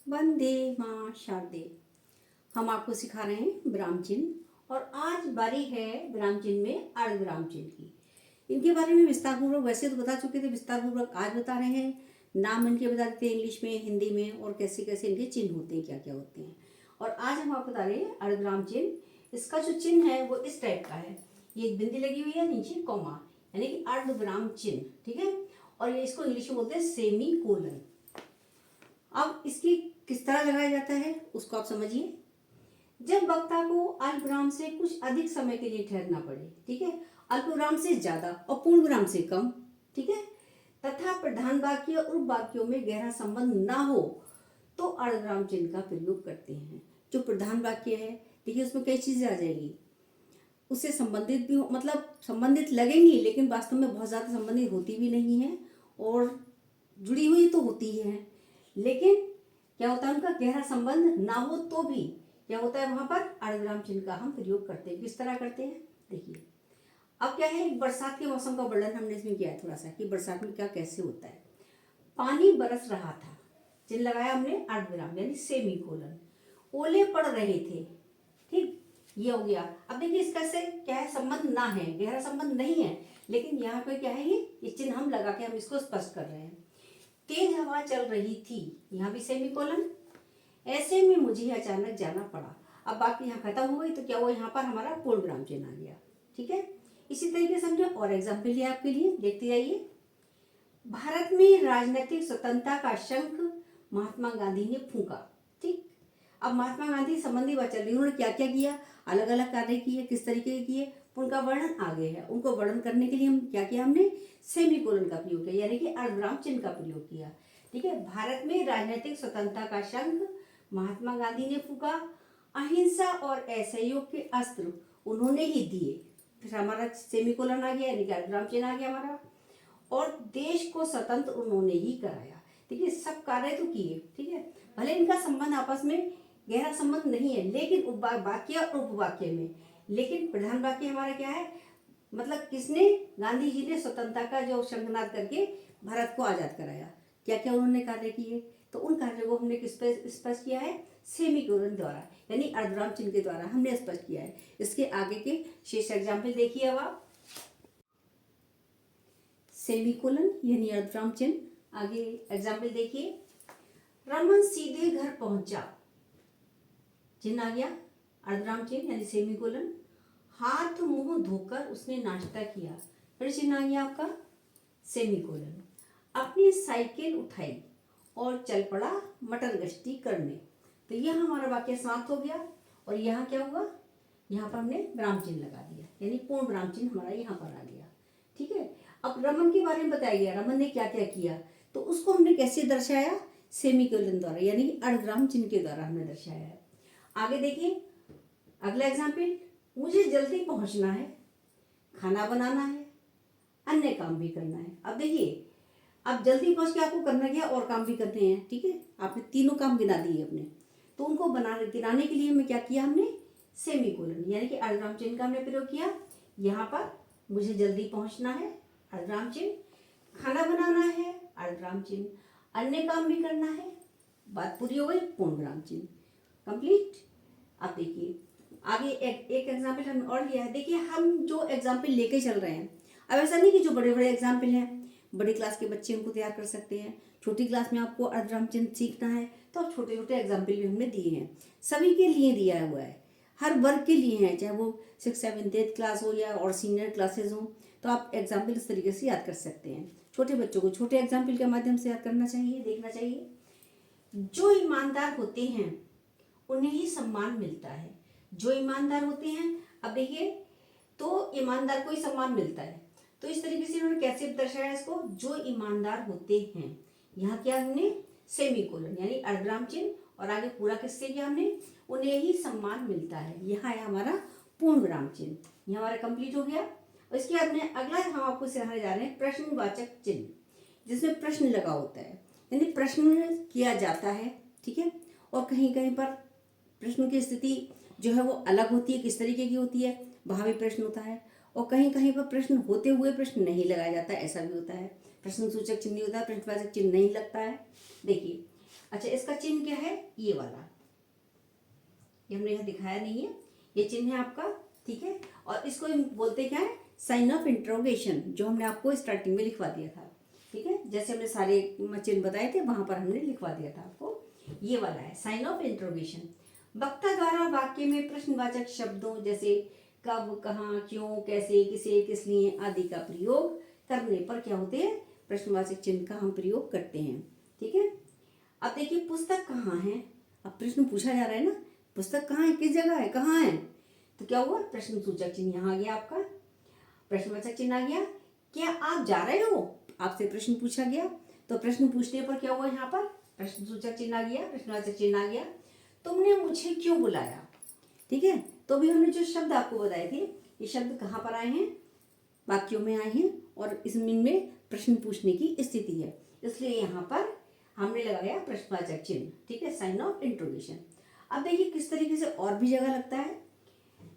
वंदे मां शारदे। हम आपको सिखा रहे हैं विराम चिन्ह और आज बारी है विराम चिन्ह में अर्ध विराम चिन्ह की। इनके बारे में विस्तार पूर्वक वैसे तो बता चुके थे, विस्तार पूर्वक आज बता रहे हैं। नाम इनके बता देते हैं इंग्लिश में, हिंदी में, और कैसे कैसे इनके चिन्ह होते हैं, क्या क्या होते हैं। और आज हम आपको बता रहे हैं अर्ध विराम चिन्ह। इसका जो चिन्ह है वो इस टाइप का है। ये एक बिंदी लगी हुई है, नीचे कॉमा, यानी कि अर्ध विराम चिन्ह, ठीक है। और ये इसको इंग्लिश में बोलते हैं सेमी कोलन। अब इसकी किस तरह लगाया जाता है उसको आप समझिए। जब वक्ता को अल्पविराम से कुछ अधिक समय के लिए ठहरना पड़े, ठीक है, अल्पविराम से ज्यादा और पूर्ण विराम से कम, ठीक है, तथा प्रधान वाक्य और उप वाक्यों में गहरा संबंध ना हो तो अर्धविराम चिन्ह का प्रयोग करते हैं। जो प्रधान वाक्य है, देखिए उसमें कई चीजें आ जाएगी, उससे संबंधित भी हो, मतलब संबंधित लगेंगी लेकिन वास्तव में बहुत ज्यादा संबंधित होती भी नहीं है, और जुड़ी हुई तो होती ही है, लेकिन क्या होता है उनका गहरा संबंध ना हो तो भी क्या होता है वहां पर अर्धविराम चिन्ह का हम प्रयोग करते हैं। किस तरह करते हैं देखिए। अब क्या है, बरसात के मौसम का वर्णन हमने इसमें किया है थोड़ा सा कि बरसात में क्या कैसे होता है। पानी बरस रहा था, चिन्ह लगाया हमने अर्धविराम यानी सेमी कोलन। ओले पड़ रहे थे, ठीक, ये हो गया। अब देखिए इसका से क्या है, संबंध ना है, गहरा संबंध नहीं है, लेकिन यहाँ पे क्या है, ये चिन्ह हम लगा के हम इसको स्पष्ट कर रहे हैं। तेज हवा चल रही थी, यहाँ भी सेमी कोलन। ऐसे में मुझे अचानक जाना पड़ा। अब बात यहाँ खत्म हो गई तो क्या हुआ, यहाँ पर हमारा पूर्ण विराम चिन्ह आ गया, ठीक है। इसी तरीके से हमने और एग्जाम्पल लिया आपके लिए, देखते जाइए। भारत में राजनीतिक स्वतंत्रता का शंख महात्मा गांधी ने फूंका, ठीक। अब महात्मा गांधी संबंधी बात चल रही है, उन्होंने क्या क्या किया, अलग अलग कार्य किए, किस तरीके के किए, उनका वर्णन आगे है। उनको वर्णन करने के लिए हम क्या किया, हमने सेमी कोलन का प्रयोग किया, यानी कि अर्धविराम चिन्ह का प्रयोग किया, ठीक है। भारत में राजनीतिक स्वतंत्रता का शंख महात्मा गांधी ने फूंका, अहिंसा और असहयोग के अस्त्र उन्होंने ही दिए, फिर हमारा सेमीकोलन आ गया, यानी कि अर्धविराम चिन्ह आ गया हमारा। और देश को स्वतंत्र उन्होंने ही कराया, देखिए सब कार्य तो किए, ठीक है। भले इनका संबंध आपस में गहरा संबंध नहीं है, लेकिन वाक्य और उपवाक्य में, लेकिन प्रधान वाक्य हमारा क्या है, मतलब किसने, गांधी जी ने स्वतंत्रता का जो शंखनाद करके भारत को आजाद कराया। क्या क्या उन्होंने कार्य किए, तो उन कार्यों को हमने किस पे स्पष्ट किया है, सेमीकोलन द्वारा, यानी अर्धविराम चिन्ह के द्वारा हमने स्पष्ट किया है। इसके आगे के शेष एग्जाम्पल देखिए। अब आप सेमीकोलन यानी अर्धविराम चिन्ह, आगे एग्जाम्पल देखिए। रमन सीधे घर पहुंचा, चिन्ह आ गया अर्धविराम चिन्ह यानी सेमीकोलन। हाथ मुंह धोकर उसने नाश्ता किया, फिर चिन्ह आ गया आपका सेमीकोलन। अपनी साइकिल उठाई और चल पड़ा मटर गश्ती करने, तो यह हमारा वाक्य समाप्त हो गया। और यहाँ क्या हुआ, यहाँ पर हमने विराम चिन्ह लगा दिया, यानी पूर्ण विराम चिन्ह हमारा यहाँ पर आ गया, ठीक है। अब रमन के बारे में बताया गया, रमन ने क्या क्या किया, तो उसको हमने कैसे दर्शाया, सेमीकोलन द्वारा, यानी अर्धविराम चिन्ह के द्वारा हमने दर्शाया है। आगे देखिए अगला एग्जाम्पल। मुझे जल्दी पहुंचना है, खाना बनाना है, अन्य काम भी करना है। अब देखिए, अब जल्दी पहुंच के आपको करना क्या, और काम भी करने हैं, ठीक है। आपने तीनों काम गिना दिए अपने, तो उनको गिनाने के लिए हमें क्या किया, हमने सेमीकोलन यानी कि अर्धविराम चिन्ह का हमने प्रयोग किया। यहाँ पर मुझे जल्दी पहुंचना है, अर्धविराम चिन्ह, खाना बनाना है, अर्धविराम चिन्ह, अन्य काम भी करना है, बात पूरी हो गई, पूर्ण विराम चिन्ह, कंप्लीट। अब देखिए आगे एक एग्जाम्पल हमने और लिया है। देखिए हम जो एग्जाम्पल लेके चल रहे हैं, अब ऐसा नहीं कि जो बड़े बड़े एग्जाम्पल हैं बड़ी क्लास के बच्चे उनको तैयार कर सकते हैं, छोटी क्लास में आपको अर्धविराम चिन्ह सीखना है तो आप छोटे छोटे एग्जाम्पल भी हमने दिए हैं, सभी के लिए दिया हुआ है, हर वर्ग के लिए हैं, चाहे वो 6, 7, 8 क्लास हो या और सीनियर क्लासेज हो, तो आप एग्जाम्पल इस तरीके से याद कर सकते हैं। छोटे बच्चों को छोटे एग्जाम्पल के माध्यम से याद करना चाहिए, देखना चाहिए। जो ईमानदार होते हैं उन्हें ही सम्मान मिलता है, जो ईमानदार होते हैं। अब देखिए, तो ईमानदार को ही सम्मान मिलता है, तो इस तरीके से इन्होंने कैसे दर्शाया इसको, जो ईमानदार होते हैं, यहाँ क्या हमने सेमीकोलन यानी अर्धविराम चिन्ह, और आगे पूरा किससे किया हमने, उन्हें ही सम्मान मिलता है, यहाँ है हमारा पूर्ण विराम चिन्ह, ये हमारा कंप्लीट हो गया। और इसके बाद में अगला हम आपको सिखाने जा रहे हैं प्रश्नवाचक चिन्ह, जिसमें प्रश्न लगा होता है, यानी प्रश्न किया जाता है, ठीक है। और कहीं कहीं पर प्रश्न की स्थिति जो है वो अलग होती है, किस तरीके की होती है, वहाँ भी प्रश्न होता है। और कहीं कहीं पर प्रश्न होते हुए प्रश्न नहीं लगाया जाता है, ऐसा भी होता है, प्रश्न सूचक चिन्ह होता है, प्रश्नवाचक चिन्ह नहीं लगता है। देखिए अच्छा, इसका चिन्ह क्या है? ये वाला, ये हमने यहाँ दिखाया नहीं है, ये चिन्ह है आपका, ठीक है। और इसको हम बोलते क्या है? साइन ऑफ इंट्रोगेशन, जो हमने आपको स्टार्टिंग में लिखवा दिया था, ठीक है। जैसे हमने सारे चिन्ह बताए थे वहां पर हमने लिखवा दिया था आपको, ये वाला है साइन ऑफ इंट्रोगेशन। वक्ता द्वारा वाक्य में प्रश्नवाचक शब्दों जैसे कब, कहाँ, क्यों, कैसे, किसे, किस लिए आदि का प्रयोग करने पर क्या होते हैं? प्रश्नवाचक चिन्ह का हम प्रयोग करते हैं, ठीक है। अब देखिए पुस्तक कहाँ है, अब प्रश्न पूछा जा रहा है ना, पुस्तक कहाँ है, किस जगह है, कहाँ है, तो क्या हुआ? प्रश्न सूचक चिन्ह यहाँ आ गया आपका, प्रश्नवाचक चिन्ह आ गया। क्या आप जा रहे हो, आपसे प्रश्न पूछा गया, तो प्रश्न पूछने पर क्या हुआ? यहाँ पर प्रश्न सूचक चिन्ह आ गया, प्रश्नवाचक चिन्ह आ गया। तुमने मुझे क्यों बुलाया, ठीक है। तो अभी हमने जो शब्द आपको बताए थे, ये शब्द कहाँ पर आए हैं? वाक्यों में आए हैं, और इसमें प्रश्न पूछने की स्थिति है, इसलिए यहाँ पर हमने लगाया प्रश्नवाचक चिन्ह, ठीक है, साइन ऑफ इंट्रोगेशन। अब देखिए किस तरीके से और भी जगह लगता है।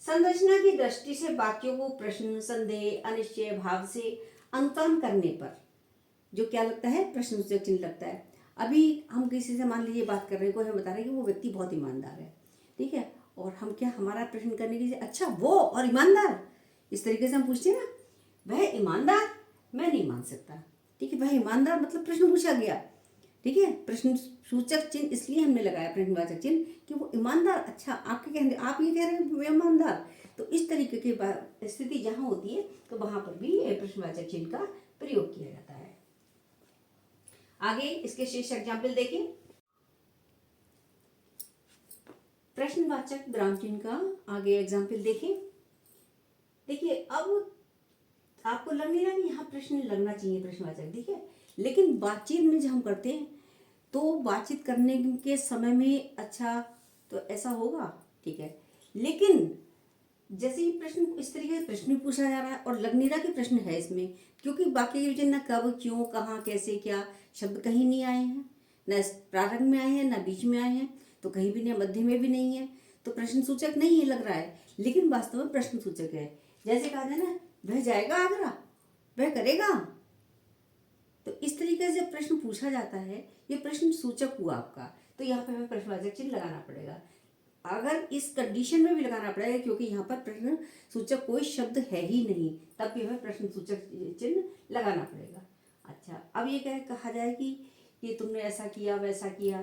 संरचना की दृष्टि से वाक्यों को प्रश्न, संदेह, अनिश्चय भाव से अंतरण करने पर जो क्या लगता है? प्रश्नसूचक चिन्ह लगता है। अभी हम किसी से मान लीजिए बात कर रहे हैं, कोई हमें बता रहे हैं कि वो व्यक्ति बहुत ईमानदार है, ठीक है, और हम क्या हमारा प्रश्न करने के लिए, अच्छा वो और ईमानदार, इस तरीके से हम पूछते हैं ना, वह ईमानदार, मैं नहीं मान सकता, ठीक है, वह ईमानदार मतलब प्रश्न पूछा गया, ठीक है। प्रश्न सूचक चिन्ह इसलिए हमने लगाया प्रश्नवाचक चिन्ह कि वो ईमानदार, अच्छा आपके कहने, आप ये कह रहे हैं वो ईमानदार, तो इस तरीके की स्थिति जहाँ होती है तो वहां पर भी प्रश्नवाचक चिन्ह का प्रयोग किया जाता है। आगे इसके शेष एग्जाम्पल देखें। प्रश्नवाचक विराम चिन्ह का आगे एग्जाम्पल देखें। देखिए अब आपको लग नहीं रहा कि यहाँ प्रश्न लगना चाहिए प्रश्नवाचक, देखिए, लेकिन बातचीत में जब हम करते हैं तो बातचीत करने के समय में अच्छा तो ऐसा होगा, ठीक है, लेकिन जैसे ही प्रश्न इस तरीके से प्रश्न पूछा जा रहा है और लग नहीं रहा कि प्रश्न है इसमें, क्योंकि बाकी के न कब, क्यों, कहाँ, कैसे, क्या शब्द कहीं नहीं आए हैं, न प्रारंभ में आए हैं, न बीच में आए हैं, तो कहीं भी नहीं, मध्य में भी नहीं है, तो प्रश्न सूचक नहीं है लग रहा है, लेकिन वास्तव में प्रश्न सूचक है। जैसे कहा जाए ना, वह जाएगा आगरा, वह करेगा, तो इस तरीके से प्रश्न पूछा जाता है, ये प्रश्न सूचक हुआ आपका, तो यहाँ पे हमें प्रश्नवाचक चिन्ह लगाना पड़ेगा। अगर इस कंडीशन में भी लगाना पड़ेगा क्योंकि यहाँ पर प्रश्न सूचक कोई शब्द है ही नहीं, तब भी हमें प्रश्न सूचक चिन्ह लगाना पड़ेगा। अच्छा, अब ये कहा जाए कि तुमने ऐसा किया वैसा किया,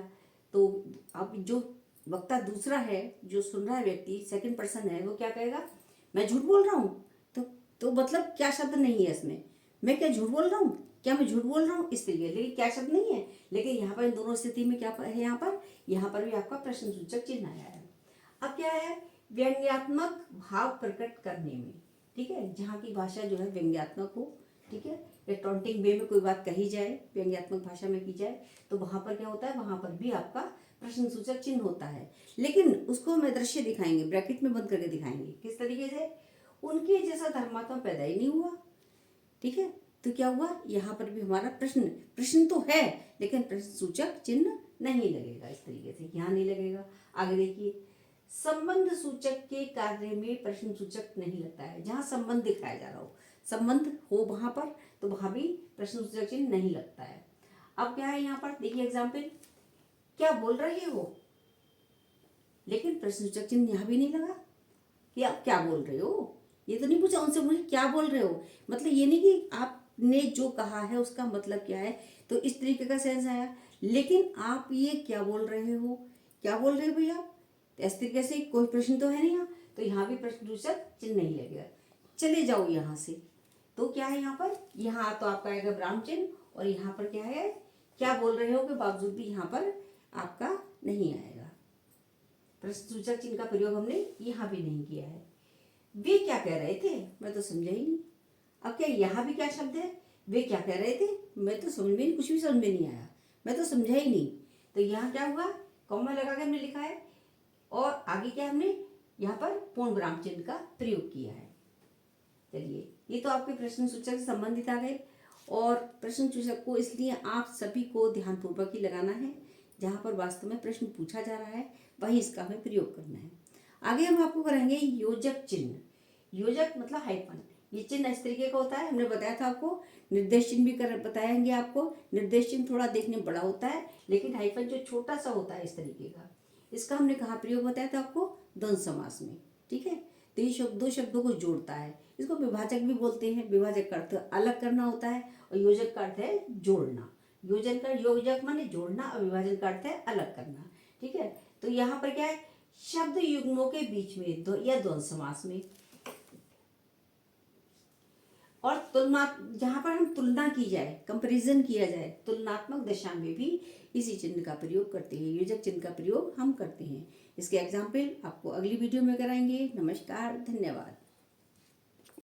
तो अब जो वक्ता दूसरा है, जो सुन रहा है व्यक्ति, सेकंड पर्सन है, वो क्या कहेगा? मैं झूठ बोल रहा हूँ, तो मतलब क्या शब्द नहीं है इसमें, मैं क्या झूठ बोल रहा हूँ, क्या मैं झूठ बोल रहा हूँ, इस तरीके, लेकिन क्या शब्द नहीं है, लेकिन यहाँ पर इन दोनों स्थिति में क्या है, यहाँ पर भी आपका प्रश्न सूचक चिन्ह आया है। अब क्या है? व्यंग्यात्मक भाव प्रकट करने में, ठीक है, जहाँ की भाषा जो है व्यंग्यात्मक हो, ठीक है, या टॉन्टिंग वे में कोई बात कही जाए, व्यंग्यात्मक भाषा में की जाए, तो वहाँ पर क्या होता है? वहाँ पर भी आपका प्रश्न सूचक चिन्ह होता है, लेकिन उसको हम दृश्य दिखाएंगे, ब्रैकेट में बंद करके दिखाएंगे, किस तरीके से? उनके जैसा धर्मात्मा पैदा ही नहीं हुआ, ठीक है, तो क्या हुआ? यहाँ पर भी हमारा प्रश्न तो है, लेकिन प्रश्न सूचक चिन्ह नहीं लगेगा, इस तरीके से यहाँ नहीं लगेगा। आगे देखिए, संबंध सूचक के कार्य में प्रश्न सूचक नहीं लगता है, जहाँ संबंध दिखाया जा रहा हो, संबंध हो वहां पर, तो वहां भी प्रश्न सूचक चिन्ह नहीं लगता है। अब क्या है यहाँ पर? देखिए एग्जाम्पल, क्या बोल रहे हो, लेकिन प्रश्न सूचक चिन्ह यहाँ भी नहीं लगा कि आप क्या बोल रहे हो, ये तो नहीं पूछा उनसे मुझे क्या बोल रहे हो, मतलब ये नहीं कि आपने जो कहा है उसका मतलब क्या है, तो इस तरीके का सेंस आया, लेकिन आप ये क्या बोल रहे हो, क्या बोल रहे हो भैया, तो इस तरीके से कोई प्रश्न तो है नहीं यहाँ, तो यहाँ भी प्रश्न सूचक चिन्ह नहीं लगेगा। चले जाओ यहाँ से, तो क्या है यहाँ पर? यहाँ तो आपका आएगा विराम चिन्ह, और यहाँ पर क्या है? क्या बोल रहे हो के बावजूद भी यहाँ पर आपका नहीं आएगा, प्रश्न सूचक चिन्ह का प्रयोग हमने यहाँ भी नहीं किया है। वे क्या कह रहे थे, मैं तो समझा ही नहीं। अब क्या यहाँ भी क्या शब्द है? वे क्या कह रहे थे, मैं तो समझ में नहीं, कुछ भी समझ में नहीं आया, मैं तो समझा ही नहीं, तो यहाँ क्या हुआ? कॉमा लगा के हमने लिखा है, और आगे क्या हमने यहाँ पर पूर्ण विराम चिन्ह का प्रयोग किया है। चलिए, ये तो आपके प्रश्न सूचक से संबंधित आ गए, और प्रश्न सूचक को इसलिए आप सभी को ध्यानपूर्वक ही लगाना है, जहाँ पर वास्तव में प्रश्न पूछा जा रहा है वही इसका हमें प्रयोग करना है। आगे हम आपको करेंगे योजक चिन्ह। योजक मतलब हाइफन, ये चिन्ह इस तरीके का होता है, हमने बताया था आपको। निर्देश चिन्ह भी कर बताएंगे आपको। निर्देश चिन्ह थोड़ा देखने में बड़ा होता है, लेकिन हाइफन जो छोटा सा होता है इस तरीके का, इसका हमने कहाँ प्रयोग बताया था आपको, द्वंद्व समास में। ठीक है, तो ये शब्द दो शब्दों को जोड़ता है। इसको विभाजक भी बोलते हैं। विभाजक का अर्थ अलग करना होता है और योजक का अर्थ है जोड़ना। योजन का योजक माने जोड़ना और विभाजन का अर्थ है अलग करना। ठीक है, तो यहाँ पर क्या है, शब्द युग्मों के बीच में या द्वंद्व समास में। और तुलना, जहाँ पर हम तुलना की जाए, कंपैरिजन किया जाए, तुलनात्मक दशा में भी इसी चिन्ह का प्रयोग करते हैं, योजक चिन्ह का प्रयोग हम करते हैं। इसके एग्जाम्पल आपको अगली वीडियो में कराएंगे। नमस्कार, धन्यवाद।